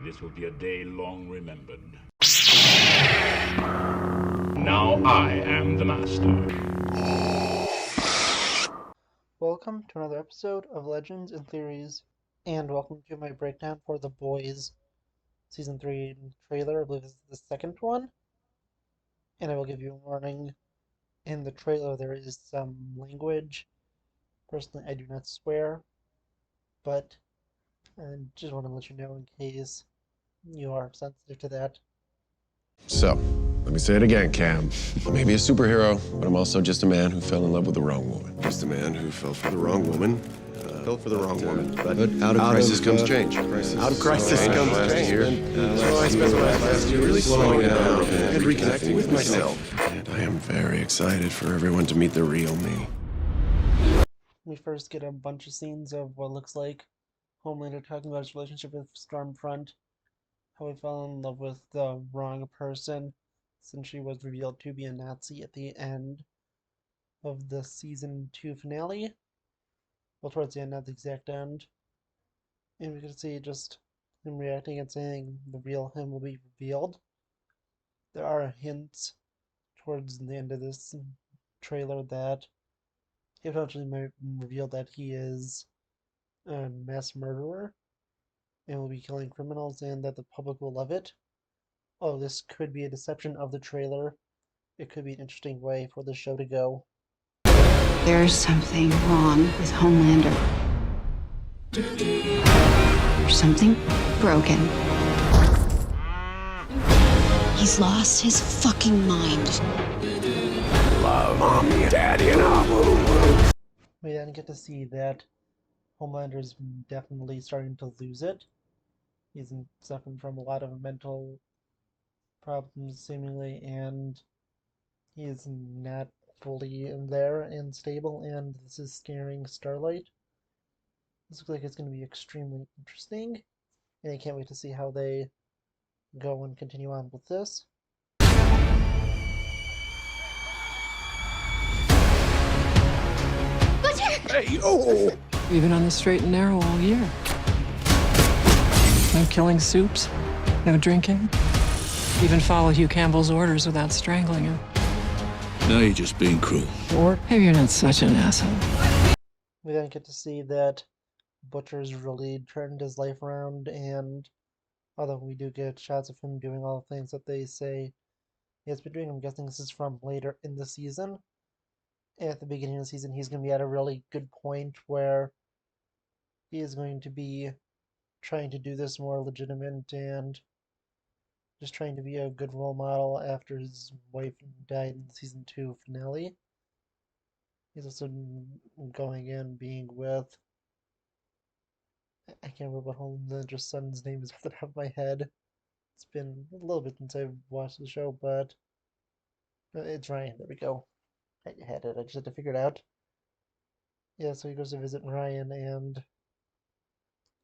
This will be a day long remembered. Now I am the master. Welcome to another episode of Legends and Theories, and welcome to my breakdown for The Boys Season 3 trailer. I believe this is the second one. And I will give you a warning. In the trailer there is some language. Personally, I do not swear, but I just want to let you know in case you are sensitive to that. So, let me say it again, Cam. I may be a superhero, but I'm also just a man who fell in love with the wrong woman. Just a man who fell for the wrong woman. Fell for the wrong woman. But out of crisis comes change. Out of crisis comes change. So I spent the last year really slowing down and reconnecting with myself. And I am very excited for everyone to meet the real me. We first get a bunch of scenes of what looks like Homelander talking about his relationship with Stormfront, how he fell in love with the wrong person since she was revealed to be a Nazi at the end of the Season 2 finale. Well, towards the end, not the exact end. And we can see just him reacting and saying the real him will be revealed. There are hints towards the end of this trailer that he eventually might reveal that he is a mass murderer and will be killing criminals and that the public will love it. Oh, this could be a deception of the trailer. It could be an interesting way for the show to go. There's something wrong with Homelander. There's something broken. He's lost his fucking mind. Love, mommy, daddy, and Abu. We then get to see that Homelander's definitely starting to lose it. He's suffering from a lot of mental problems, seemingly, and he is not fully in there and stable, and this is scaring Starlight. This looks like it's going to be extremely interesting, and I can't wait to see how they go and continue on with this. Hey, yo! We've been on the straight and narrow all year. No killing Soups, no drinking. Even follow Hugh Campbell's orders without strangling him. Now you're just being cruel. Or maybe you're not such an asshole. We then get to see that Butcher's really turned his life around, and although we do get shots of him doing all the things that they say he has been doing, I'm guessing this is from later in the season. At the beginning of the season, he's going to be at a really good point where he is going to be trying to do this more legitimate and just trying to be a good role model after his wife died in the Season 2 finale. He's also going in being with, I can't remember what Homelander's son's name is off the top of my head. It's been a little bit since I've watched the show, but it's Ryan. There we go. I had it. I just had to figure it out. Yeah, so he goes to visit Ryan, and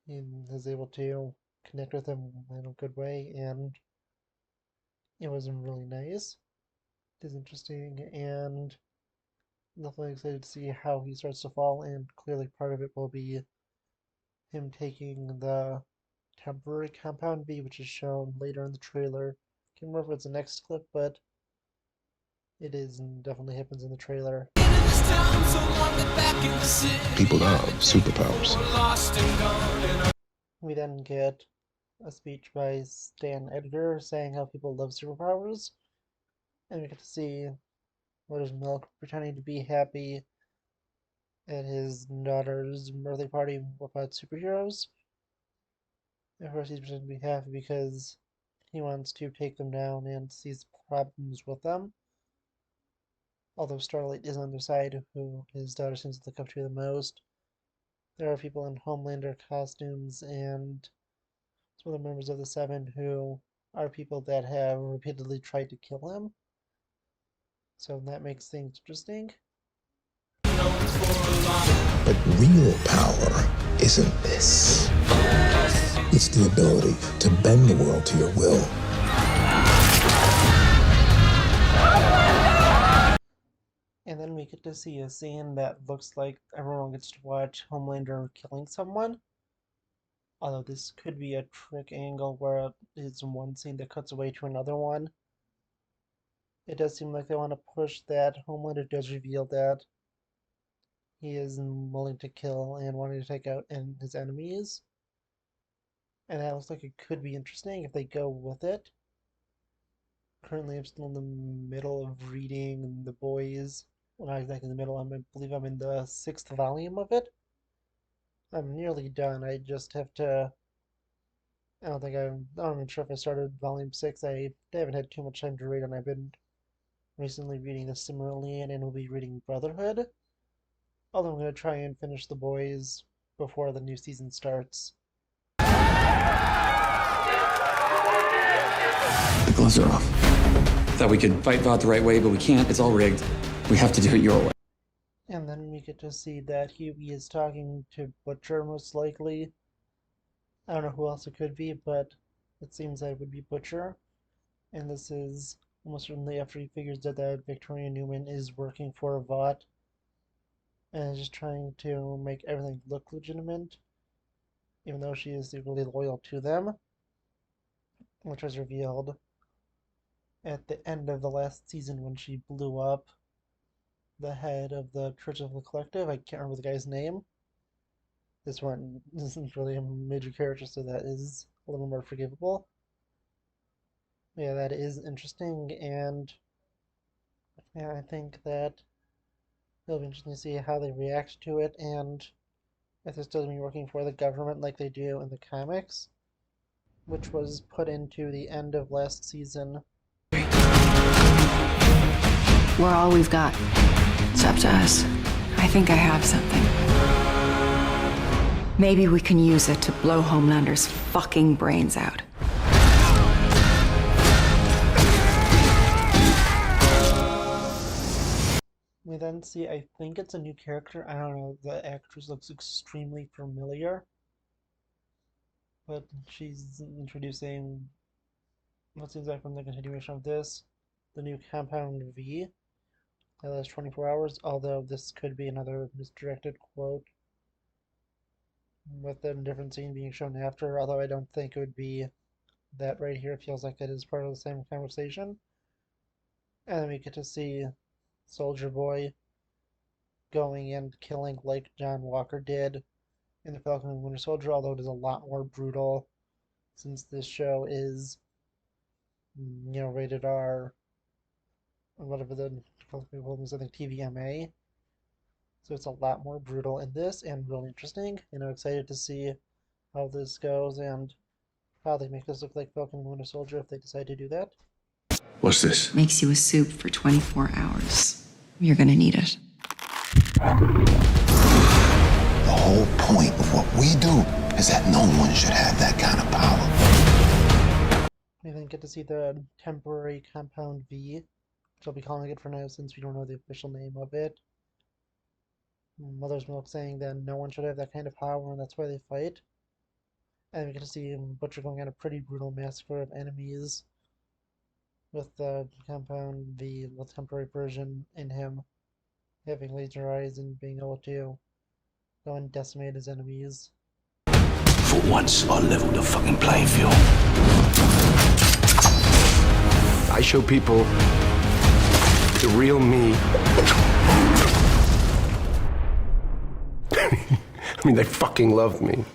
he is able to connect with him in a good way, and it was really nice. It is interesting, and I'm definitely excited to see how he starts to fall, and clearly part of it will be him taking the temporary Compound V, which is shown later in the trailer. I can't remember if it's the next clip, but it is and definitely happens in the trailer. People love superpowers. We then get a speech by Stan Edgar saying how people love superpowers, and we get to see Mother's Milk pretending to be happy at his daughter's birthday party about superheroes. Of course, he's pretending to be happy because he wants to take them down and sees problems with them. Although Starlight is on their side, who his daughter seems to look up to the most. There are people in Homelander costumes and some of the members of the Seven who are people that have repeatedly tried to kill him. So that makes things interesting. But real power isn't this. It's the ability to bend the world to your will. And then we get to see a scene that looks like everyone gets to watch Homelander killing someone. Although this could be a trick angle where it's one scene that cuts away to another one. It does seem like they want to push that Homelander does reveal that he is willing to kill and wanting to take out his enemies. And that looks like it could be interesting if they go with it. Currently, I'm still in the middle of reading The Boys. Well, not exactly in the middle. I believe I'm in the 6th volume of it. I'm nearly done. I just have to. I'm not even sure if I started volume 6. I haven't had too much time to read, and I've been recently reading The Silmarillion and will be reading Brotherhood. Although I'm going to try and finish The Boys before the new season starts. The gloves are off. Thought we could fight Vought the right way, but we can't. It's all rigged. We have to do it your way. And then we get to see that Hughie is talking to Butcher, most likely. I don't know who else it could be, but it seems that it would be Butcher. And this is almost certainly after he figures out that Victoria Newman is working for Vought. And is just trying to make everything look legitimate, even though she is secretly loyal to them. Which was revealed at the end of the last season when she blew up the head of the Church of the Collective. I can't remember the guy's name. This one isn't really a major character, so that is a little more forgivable. Yeah, that is interesting, and yeah, I think that it'll be interesting to see how they react to it, and if they're still going to be working for the government like they do in the comics, which was put into the end of last season. We're all we've got. It's up to us. I think I have something. Maybe we can use it to blow Homelander's fucking brains out. We then see, I think it's a new character. I don't know, the actress looks extremely familiar. But she's introducing what seems like from the continuation of this, the new Compound V. That lasts 24 hours, although this could be another misdirected quote with a different scene being shown after, although I don't think it would be that right here. It feels like it is part of the same conversation. And then we get to see Soldier Boy going and killing like John Walker did in the Falcon and Winter Soldier, although it is a lot more brutal since this show is, rated R, whatever the people I think TVMA. So it's a lot more brutal in this and really interesting. And I'm excited to see how this goes and how they make this look like Falcon and Winter Soldier if they decide to do that. What's this? Makes you a soup for 24 hours. You're gonna need it. The whole point of what we do is that no one should have that kind of power. We then get to see the temporary Compound V, which I'll be calling it for now since we don't know the official name of it. Mother's Milk saying that no one should have that kind of power and that's why they fight. And we get to see Butcher going on a pretty brutal massacre of enemies with the Compound V, the temporary version in him, having laser eyes and being able to go and decimate his enemies. For once, I'll level the fucking playing field. I show people the real me. I mean, they fucking love me.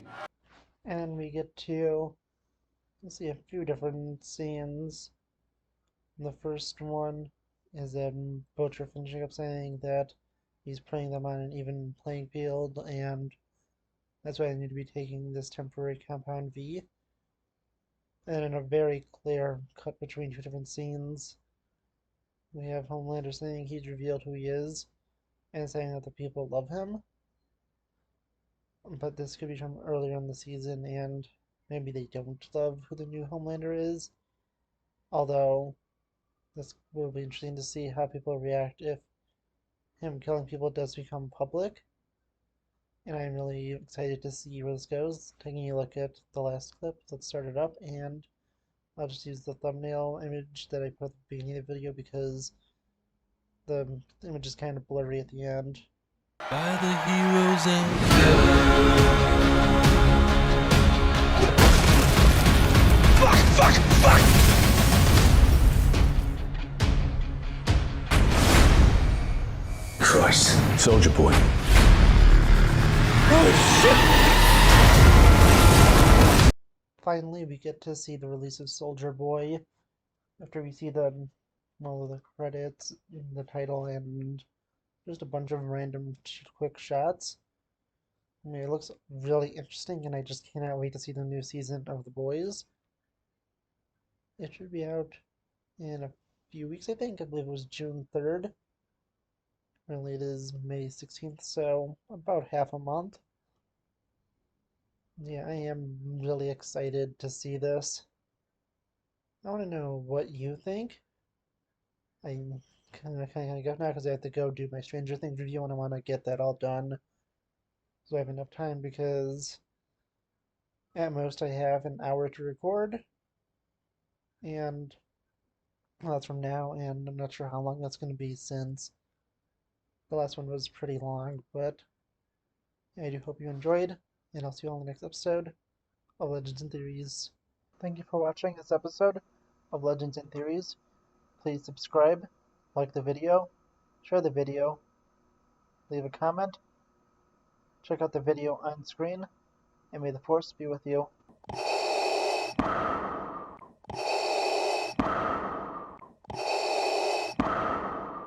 And we get to see a few different scenes. The first one is Butcher finishing up saying that he's putting them on an even playing field, and that's why they need to be taking this temporary Compound V. And in a very clear cut between two different scenes, we have Homelander saying he's revealed who he is, and saying that the people love him. But this could be from earlier in the season, and maybe they don't love who the new Homelander is. Although, this will be interesting to see how people react if him killing people does become public. And I'm really excited to see where this goes. Taking a look at the last clip, let's start it up, and I'll just use the thumbnail image that I put at the beginning of the video because the image is kind of blurry at the end. By the heroes and Christ. Soldier Boy. Finally, we get to see the release of Soldier Boy after we see the credits, the title, and just a bunch of random quick shots. I mean, it looks really interesting, and I just cannot wait to see the new season of The Boys. It should be out in a few weeks, I think. I believe it was June 3rd. Currently it is May 16th, so about half a month. Yeah, I am really excited to see this. I want to know what you think. I'm kind of go now because I have to go do my Stranger Things review, and I want to get that all done so I have enough time, because at most I have an hour to record, and well, that's from now, and I'm not sure how long that's going to be, since the last one was pretty long. But I do hope you enjoyed, and I'll see you all in the next episode of Legends and Theories. Thank you for watching this episode of Legends and Theories. Please subscribe, like the video, share the video, leave a comment, check out the video on screen, and may the Force be with you.